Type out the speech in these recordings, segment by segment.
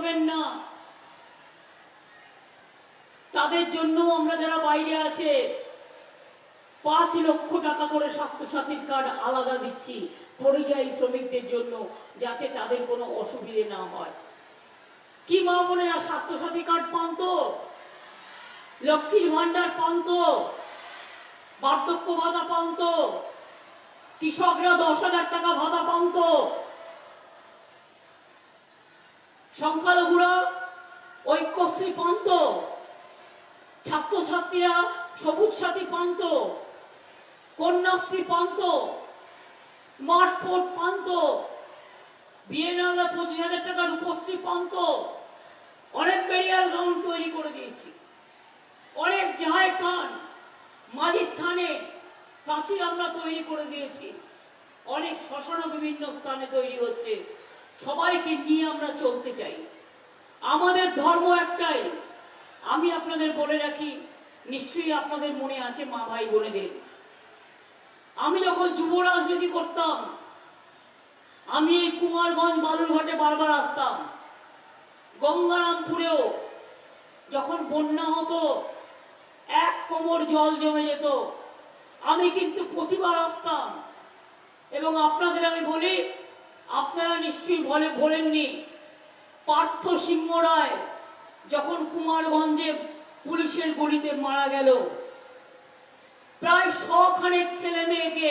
করবেন না। তাদের জন্য আমরা যারা বাইরে আছে 5 লক্ষ টাকা করে স্বাস্থ্যসাথীর কার্ড আলাদা দিচ্ছি পরিযায়ী শ্রমিকদের জন্য, যাতে তাদের কোনো অসুবিধে না হয়। কি মা বোনেরা স্বাস্থ্যসাথী কার্ড পান তো? লক্ষ্মীর ভান্ডার পান তো? বার্ধক্য ভাতা পান তো? কৃষকরা 10,000 টাকা ভাতা পান তো? সংখ্যালঘুরা ঐক্যশ্রী পান তো? ছাত্রছাত্রীরা সবুজ সাথী পান তো? কন্যাশ্রী পান তো? স্মার্টফোন পান তো? বিএনএল 25,000 টাকা রূপশ্রী পান তো? অনেক বেরিয়াল গ্রাউন্ড তৈরি করে দিয়েছি, অনেক জাহাজ থান মাঝির থানে প্রাচীর আমরা তৈরি করে দিয়েছি, অনেক শ্মশানও বিভিন্ন স্থানে তৈরি হচ্ছে। সবাইকে নিয়ে আমরা চলতে চাই। আমাদের ধর্ম একটাই। আমি আপনাদের বলে রাখি, নিশ্চয়ই আপনাদের মনে আছে মা ভাই বোনেদের, আমি যখন যুব রাজনীতি করতাম আমি এই কুমারগঞ্জ বালুরঘাটে বারবার আসতাম। গঙ্গারামপুরেও যখন বন্যা হতো 1 কোমর জল জমে যেত, আমি কিন্তু প্রতিবার আসতাম। এবং আপনাদের আমি বলি, আপনারা নিশ্চয়ই বলেননি, পার্থ সিংহ রায় যখন কুমারগঞ্জে পুলিশের গুলিতে মারা গেল, প্রায় 100 খানেক ছেলে মেয়েকে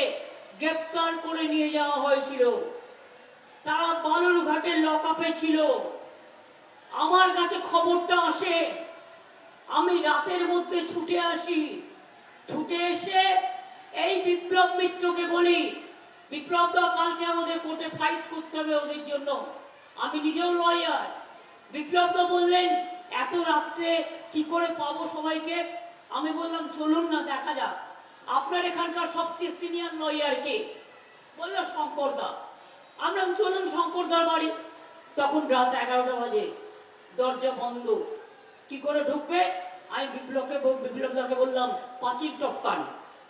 গ্রেপ্তার করে নিয়ে যাওয়া হয়েছিল। তারা বালুরঘাটের লকআপে ছিল। আমার কাছে খবরটা আসে, আমি রাতের মধ্যে ছুটে আসি। ছুটে এসে এই বিপ্লব মিত্রকে বলি, বিপ্লব দা কালকে আমাদের কোর্টে ফাইট করতে হবে ওদের জন্য, আমি নিজেও লয়ার। বিপ্লব দা বললেন এত রাত্রে কি করে পাবো সবাইকে? আমি বললাম চলুন না দেখা যাক। আপনার এখানকার সবচেয়ে সিনিয়র লয়ার কে? বললো শঙ্কর দা। আমরা চলুন শঙ্কর দার বাড়ি। তখন রাত 11টা বাজে, দরজা বন্ধ, কি করে ঢুকবে? আমি বিপ্লব দাকে বললাম পাঁচিল টপকান।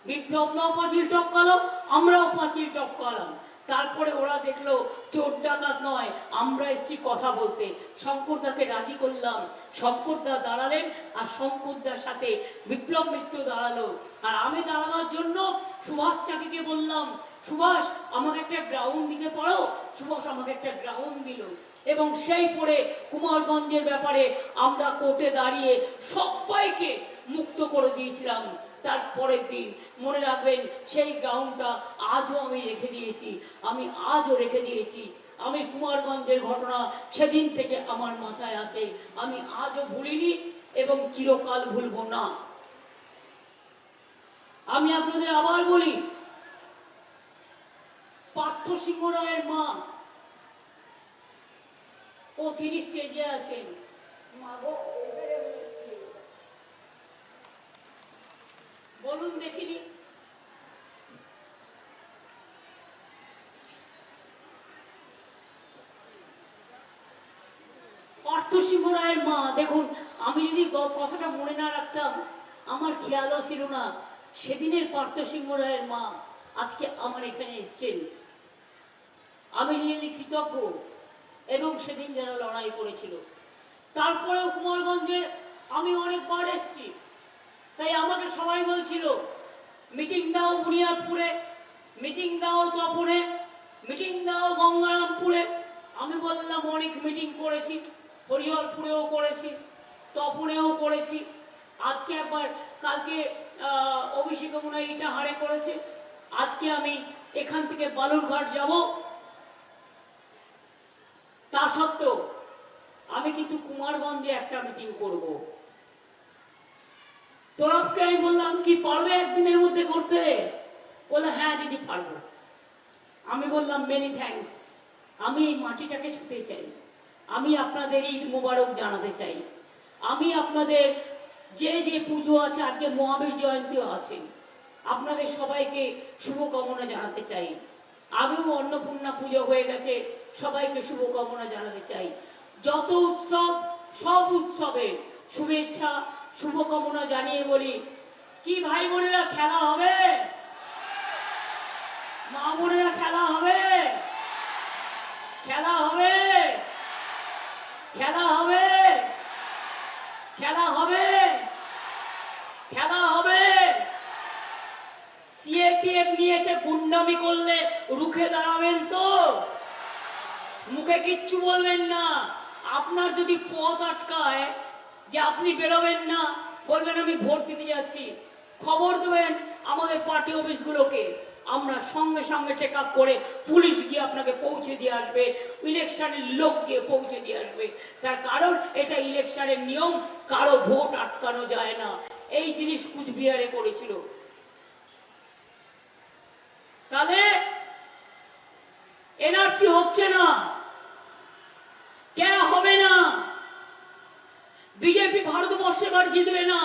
বিপ্লব দাও পাঁচিল টপকালো, আমরাও পাঁচিল টপকালাম। তারপরে ওরা দেখলো চোর ডাকাত নয়, আমরা এসছি কথা বলতে। শঙ্করদাকে রাজি করলাম, শঙ্করদা দাঁড়ালেন, আর শঙ্করদার সাথে বিপ্লব মিত্র দাঁড়ালো। আর আমি দাঁড়ানোর জন্য সুভাষ চাকিকে বললাম, সুভাষ আমাকে একটা গ্রাউন্ড দিতে পারো? সুভাষ আমাকে একটা গ্রাউন্ড দিল। এবং সেই পরে কুমারগঞ্জের ব্যাপারে আমরা কোর্টে দাঁড়িয়ে সবাইকে মুক্ত করে দিয়েছিলাম। তার পরের দিন মনে রাখবেন, সেই গ্রাউন্ডটা আজও আমি রেখে দিয়েছি, আমি আজও রেখে দিয়েছি। আমি কুমারগঞ্জের ঘটনা সেদিন থেকে আমার মাথায় আছে, আমি আজও ভুলিনি এবং চিরকাল ভুলব না। আমি আপনাদের আবার বলি, পার্থ সিংহ রায়ের মা, ও তিনি স্টেজে আছেন। বলুন দেখিনি। পার্থ সিংহ রায়ের মা, দেখুন আমি যদি কথাটা মনে না রাখতাম, আমার খেয়ালও ছিল না, সেদিনের পার্থ সিংহ রায়ের মা আজকে আমার এখানে এসছেন। আমি রিয়েলি কৃতজ্ঞ। এবং সেদিন যারা লড়াই করেছিল, তারপরেও কুমারগঞ্জে আমি অনেকবার এসছি। তাই আমাকে সবাই বলছিল মিটিং দাও বুনিয়াদপুরে, মিটিং দাও তপনে, মিটিং দাও গঙ্গারামপুরে। আমি বললাম অনেক মিটিং করেছি, হরিহরপুরেও করেছি, তপনেও করেছি। আজকে একবার, কালকে অভিষেক মনে হয় ইটাহারে করেছে। আজকে আমি এখান থেকে বালুরঘাট যাব। তা সত্ত্বেও আমি কিন্তু কুমারগঞ্জে একটা মিটিং করব। তরফকে আমি বললাম কি পারবে একদিনের মধ্যে করতে? বলে হ্যাঁ দিদি পারবো। আমি বললাম মেনি থ্যাঙ্কস। আমি এই মাটিটাকে ছুঁতে চাই, আমি আপনাদের ঈদ মোবারক জানাতে চাই। আমি আপনাদের যে যে পুজো আছে, আজকে মহাবীর জয়ন্তীও আছে, আপনাদের সবাইকে শুভকামনা জানাতে চাই। আগেও অন্নপূর্ণা পুজো হয়ে গেছে, সবাইকে শুভকামনা জানাতে চাই। যত উৎসব, সব উৎসবে শুভেচ্ছা শুভকামনা জানিয়ে বলি, কি ভাই বোনেরা খেলা হবে? মা বোনেরা খেলা হবে? খেলা হবে? খেলা হবে? বলে রুখে দাঁড়াবেন তো? মুখে কিচ্ছু বলবেন না। আপনার যদি পথ আটকায় যে আপনি বেরোবেন না, বলবেন আমি ভোট দিতে যাচ্ছি, খবর দেবেন আমাদের পার্টি অফিসগুলোকে, আমরা সঙ্গে সঙ্গে চেক আপ করে পুলিশ গিয়ে আপনাকে পৌঁছে দিয়ে আসবে, ইলেকশনের লোক গিয়ে পৌঁছে দিয়ে আসবে। তার কারণ এটা ইলেকশনের নিয়ম, কারো ভোট আটকানো যায় না। এই জিনিস কুচবিহারে করেছিল। তাহলে এনআরসি হচ্ছে না কেন? হবে না। বিজেপি ভারতবর্ষে এবার জিতবে না।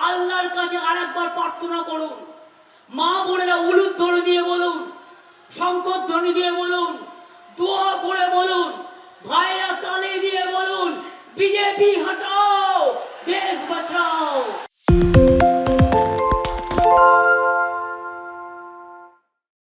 আল্লাহর কাছে আর একবার প্রার্থনা করুন, মা বোনেরা উলুধ্বনি দিয়ে বলুন, শঙ্কর ধ্বনি দিয়ে বলুন, দোয়া করে বলুন, ভাইরা তালি দিয়ে বলুন, বিজেপি হটাও।